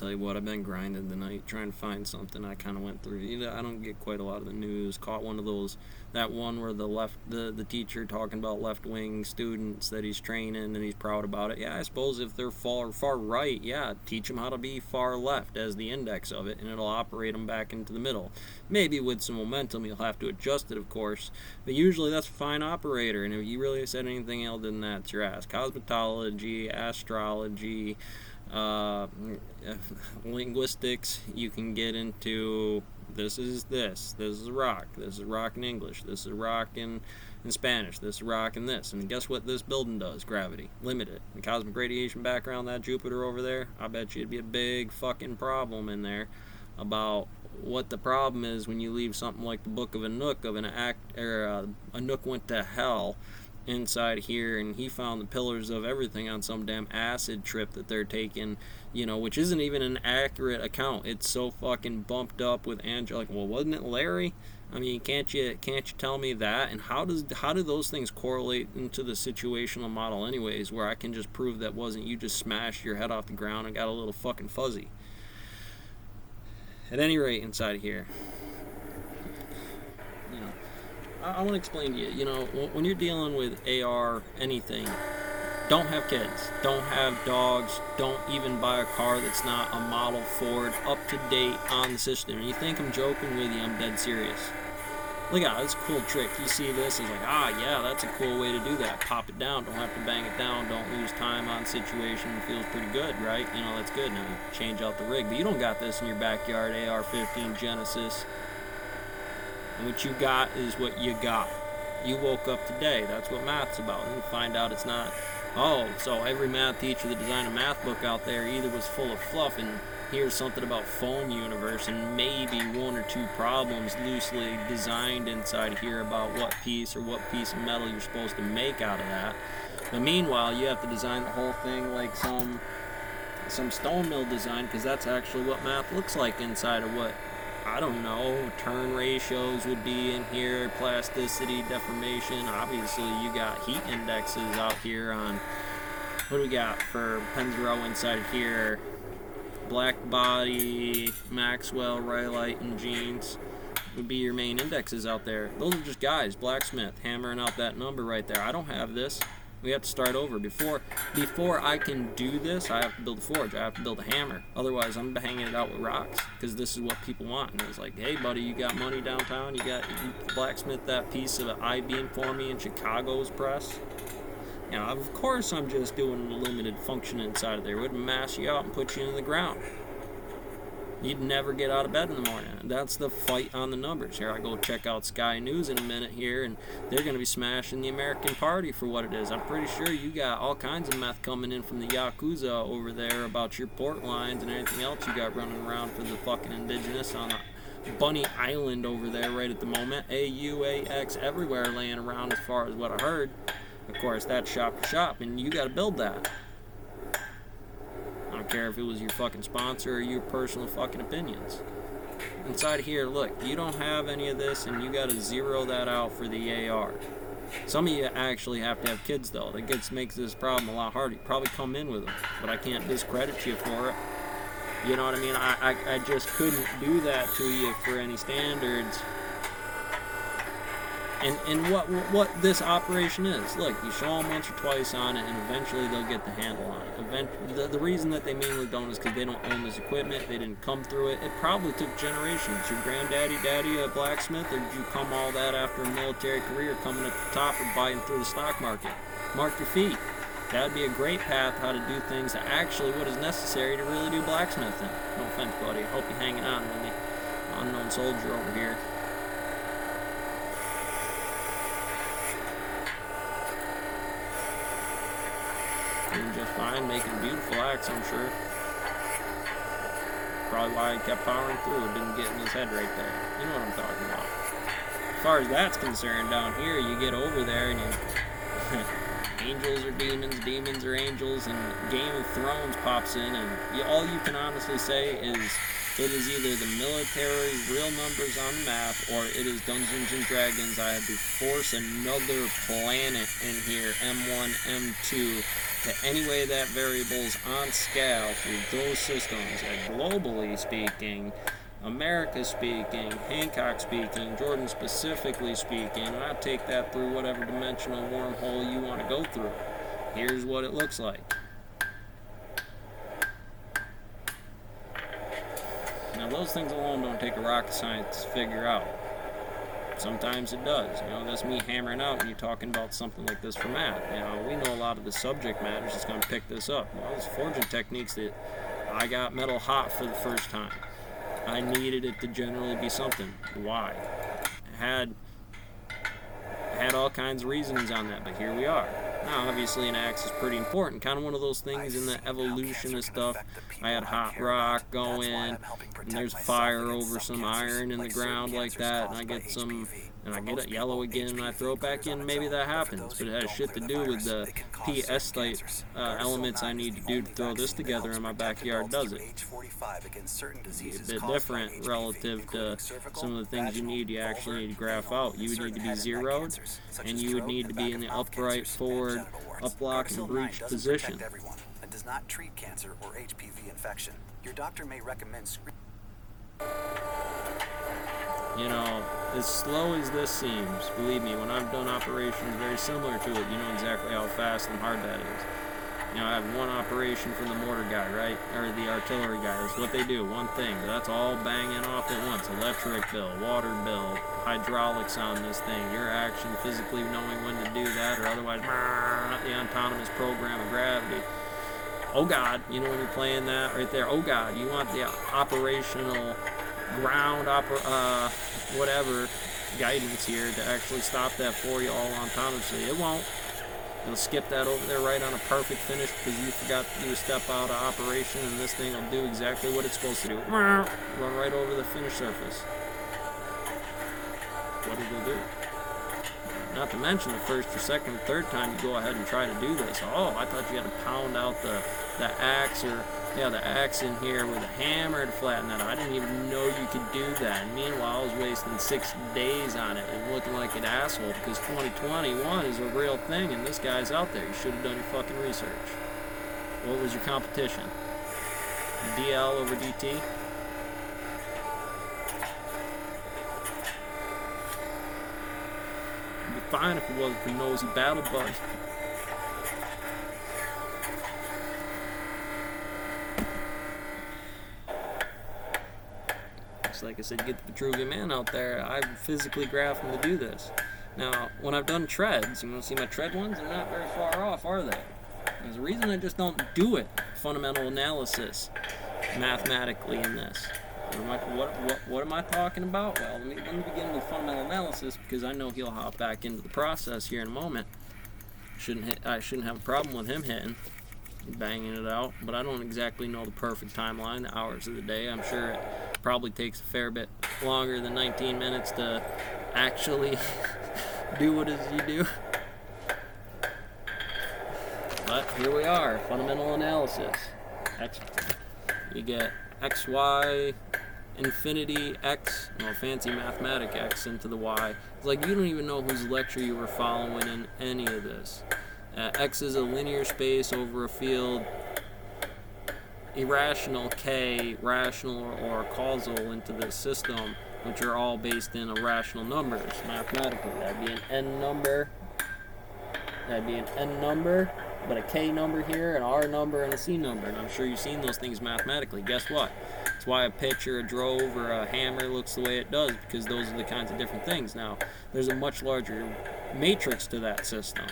tell you what, I've been grinding tonight, trying to find something. I kind of went through. I don't get quite a lot of the news. Caught one of those, that one where the teacher talking about left-wing students that he's training and he's proud about it. Yeah, I suppose if they're far right, yeah, teach them how to be far left as the index of it, and it'll operate them back into the middle. Maybe with some momentum, you'll have to adjust it, of course, but usually that's a fine operator. And if you really said anything else than that, it's your ass. Cosmetology, astrology, linguistics, you can get into this is rock, this is rock in English, this is rock in Spanish, this is rock in this. And guess what this building does? Gravity. Limit it. The cosmic radiation background, that Jupiter over there, I bet you it'd be a big fucking problem in there about what the problem is when you leave something like the Book of Anouk of an act, or Anouk went to hell inside here, and he found the pillars of everything on some damn acid trip that they're taking, which isn't even an accurate account. It's so fucking bumped up with angelic. Well, wasn't it Larry? I mean, can't you tell me that? And how do those things correlate into the situational model anyways, where I can just prove that wasn't you just smashed your head off the ground and got a little fucking fuzzy? At any rate, inside here, I want to explain to you, when you're dealing with AR anything, don't have kids, don't have dogs, don't even buy a car that's not a model Ford, up to date on the system. And you think I'm joking with you, I'm dead serious. Look out, that's a cool trick. You see this, it's like, yeah, that's a cool way to do that. Pop it down, don't have to bang it down, don't lose time on situation, it feels pretty good, right? That's good. Now you change out the rig, but you don't got this in your backyard, AR-15 Genesis. And what you got is what you got. You woke up today. That's what math's about. And you find out it's not. So every math teacher that designed a math book out there either was full of fluff and here's something about phone universe and maybe one or two problems loosely designed inside here about what piece of metal you're supposed to make out of that. But meanwhile, you have to design the whole thing like some stone mill design, because that's actually what math looks like inside of what, I don't know, turn ratios would be in here, plasticity, deformation. Obviously, you got heat indexes out here on, what do we got for Penzero inside of here? Black body, Maxwell, Rhyolite, and jeans would be your main indexes out there. Those are just guys, blacksmith, hammering out that number right there. I don't have this. We have to start over. Before I can do this, I have to build a forge. I have to build a hammer. Otherwise, I'm hanging it out with rocks, because this is what people want. And it was like, hey, buddy, you got money downtown? You blacksmith that piece of an I-beam for me in Chicago's press? Of course I'm just doing a limited function inside of there. It would mass you out and put you in the ground. You'd never get out of bed in the morning. That's the fight on the numbers. Here I go check out Sky News in a minute here, and they're going to be smashing the American Party for what it is. I'm pretty sure you got all kinds of meth coming in from the Yakuza over there about your port lines and everything else you got running around for the fucking indigenous on Bunny Island over there right at the moment. AUAX everywhere laying around as far as what I heard. Of course, that's shop to shop, and you got to build that. I don't care if it was your fucking sponsor or your personal fucking opinions. Inside here, look, you don't have any of this, and you got to zero that out for the AR. Some of you actually have to have kids, though. That makes this problem a lot harder. You probably come in with them, but I can't discredit you for it. You know what I mean? I just couldn't do that to you for any standards. And what this operation is, look, you show them once or twice on it, and eventually they'll get the handle on it. The reason that they mainly don't is because they don't own this equipment, they didn't come through it. It probably took generations. Your granddaddy, a blacksmith, or did you come all that after a military career, coming at the top or biting through the stock market? Mark your feet. That would be a great path how to do things that actually what is necessary to really do blacksmithing. No offense, buddy. I hope you're hanging on with me. Unknown soldier over here. Doing just fine, making beautiful axe, I'm sure. Probably why he kept powering through, didn't get in his head right there. You know what I'm talking about. As far as that's concerned, down here, you get over there and you angels are demons, demons are angels, and Game of Thrones pops in, and all you can honestly say is it is either the military real numbers on the map, or it is Dungeons and Dragons. I had to force another planet in here, M1, M2, to any way that variables on scale through those systems, and globally speaking, America speaking, Hancock speaking, Jordan specifically speaking, and I take that through whatever dimensional wormhole you want to go through. Here's what it looks like. Now those things alone don't take a rocket science to figure out. Sometimes it does. That's me hammering out when you're talking about something like this for math. We know a lot of the subject matter is going to pick this up. Those forging techniques that I got metal hot for the first time. I needed it to generally be something. Why? I had all kinds of reasons on that, but here we are. Now, obviously, an axe is pretty important. Kind of one of those things in the evolution of stuff. I had hot rock going, and there's fire over some iron in the ground like that, and I get it yellow again, and I throw it back in, maybe that happens. But it has shit to do with the PS type elements I need to do to throw this together in my backyard does it. It's a bit different relative to some of the things you actually need to graph out. You would need to be zeroed, and you would need to be in the upright, forward, uplock, and breach position. And does not treat cancer or HPV infection. Your doctor may recommend as slow as this seems, believe me, when I've done operations very similar to it, you know exactly how fast and hard that is. I have one operation from the mortar guy, right? Or the artillery guy. That's what they do, one thing. That's all banging off at once. Electric bill, water bill, hydraulics on this thing. Your action, physically knowing when to do that, or otherwise, the autonomous program of gravity. Oh God, when you're playing that right there, oh God, you want the operational ground whatever guidance here to actually stop that for you all autonomously. It won't. It'll skip that over there right on a perfect finish because you forgot to do a step out of operation, and this thing will do exactly what it's supposed to do. Run right over the finish surface. What it'll do. Not to mention the first or second or third time you go ahead and try to do this. Oh, I thought you had to pound out the axe the axe in here with a hammer to flatten that. I didn't even know you could do that. And meanwhile, I was wasting 6 days on it and looking like an asshole because 2021 is a real thing and this guy's out there. You should have done your fucking research. What was your competition? DL over DT? It'd be fine if it wasn't for nosy battle bug. Like I said, get the Vitruvian Man out there. I physically graphed him to do this. Now, when I've done treads, you want to see my tread ones? They're not very far off, are they? There's a reason I just don't do it. Fundamental analysis, mathematically in this. What am I talking about? Well, let me begin with fundamental analysis because I know he'll hop back into the process here in a moment. I shouldn't have a problem with him hitting, banging it out, but I don't exactly know the perfect timeline, the hours of the day. I'm sure it probably takes a fair bit longer than 19 minutes to actually do what it is you do. But here we are, fundamental analysis. You get x, y, infinity x, fancy mathematic x into the y. It's like you don't even know whose lecture you were following in any of this. X is a linear space over a field, irrational k, rational or causal into the system, which are all based in irrational numbers mathematically. That'd be an n number, but a k number here, an r number, and a c number. And I'm sure you've seen those things mathematically. Guess what? That's why a pitch or a drove or a hammer looks the way it does, because those are the kinds of different things. Now, there's a much larger matrix to that system.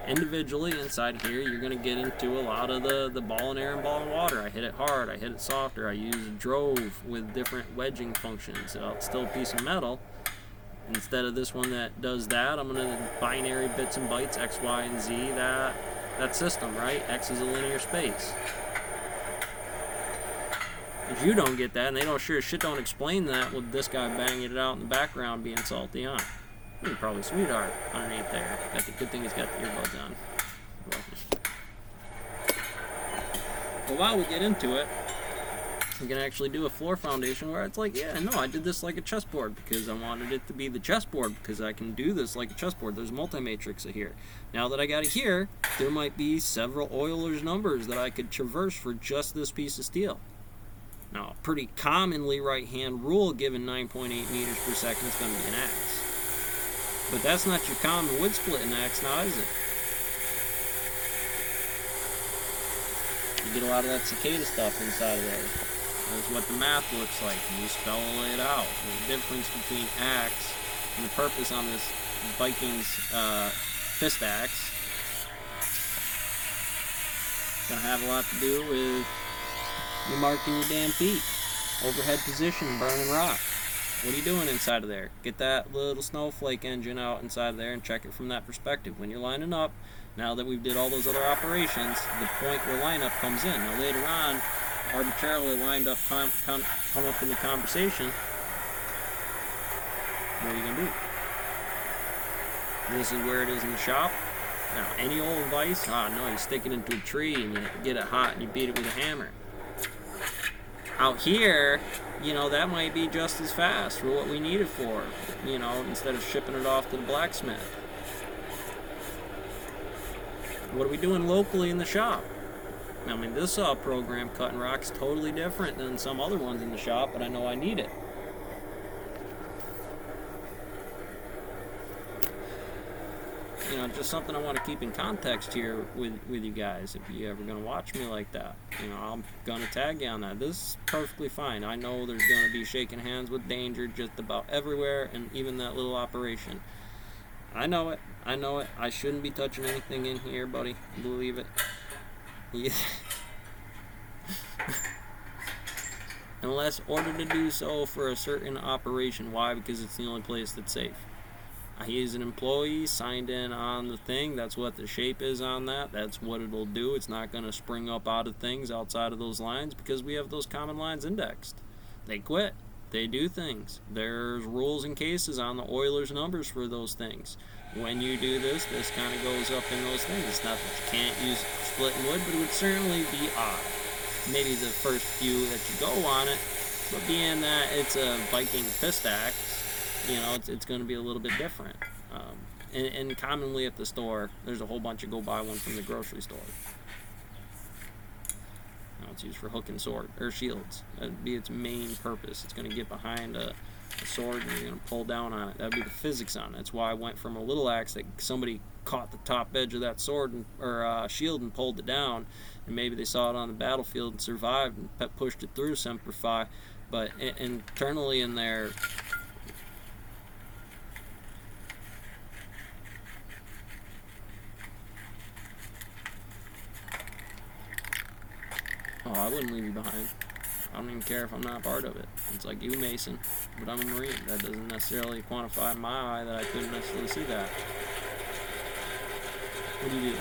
Individually, inside here, you're going to get into a lot of the ball and air and ball and water. I hit it hard, I hit it softer, I use a drove with different wedging functions. It's still a piece of metal. Instead of this one that does that, I'm going to binary bits and bytes, x, y, and z, that system, right? X is a linear space. If you don't get that, and they don't sure as shit don't explain that with this guy banging it out in the background being salty on. He's probably a sweetheart underneath there. Good thing he's got the earbuds on. But while we get into it, we can actually do a floor foundation where it's like, yeah, no, I did this like a chessboard because I wanted it to be the chessboard because I can do this like a chessboard. There's multi-matrix here. Now that I got it here, there might be several Euler's numbers that I could traverse for just this piece of steel. Now, a pretty commonly right-hand rule given 9.8 meters per second is going to be an axe. But that's not your common wood splitting axe now, is it? You get a lot of that cicada stuff inside of there. That's what the math looks like, and you spell it out. The difference between axe and the purpose on this Vikings fist axe is going to have a lot to do with you marking your damn feet. Overhead position, burning rock. What are you doing inside of there? Get that little snowflake engine out inside of there and check it from that perspective. When you're lining up, now that we've did all those other operations, the point where lineup comes in. Now later on, arbitrarily lined up, come up in the conversation, what are you going to do? This is where it is in the shop. Now, any old advice? No, you stick it into a tree and you get it hot and you beat it with a hammer. Out here, you know, that might be just as fast for what we need it for, you know, instead of shipping it off to the blacksmith. What are we doing locally in the shop? I mean, this saw program cutting rock is totally different than some other ones in the shop, but I know I need it. You know, just something I want to keep in context here with you guys. If you ever going to watch me like that, you know, I'm going to tag you on that. This is perfectly fine. I know there's going to be shaking hands with danger just about everywhere, and even that little operation. I know it. I know it. I shouldn't be touching anything in here, buddy. Believe it. Yeah. Unless ordered to do so for a certain operation. Why? Because it's the only place that's safe. He is an employee, signed in on the thing. That's what the shape is on that. That's what it'll do. It's not going to spring up out of things outside of those lines because we have those common lines indexed. They quit. They do things. There's rules and cases on the Euler's numbers for those things. When you do this kind of goes up in those things. It's not that you can't use splitting wood, but it would certainly be odd. Maybe the first few that you go on it, but being that it's a Viking fist axe, you know, it's going to be a little bit different. And commonly at the store, there's a whole bunch of go buy one from the grocery store. Now it's used for hook and sword, or shields. That'd be its main purpose. It's going to get behind a sword and you're going to pull down on it. That'd be the physics on it. That's why I went from a little axe that somebody caught the top edge of that sword or shield and pulled it down, and maybe they saw it on the battlefield and survived and pushed it through Semper Fi. But internally in there, I wouldn't leave you behind. I don't even care if I'm not part of it. It's like you, Mason, but I'm a Marine. That doesn't necessarily quantify in my eye that I couldn't necessarily see that. What do you do?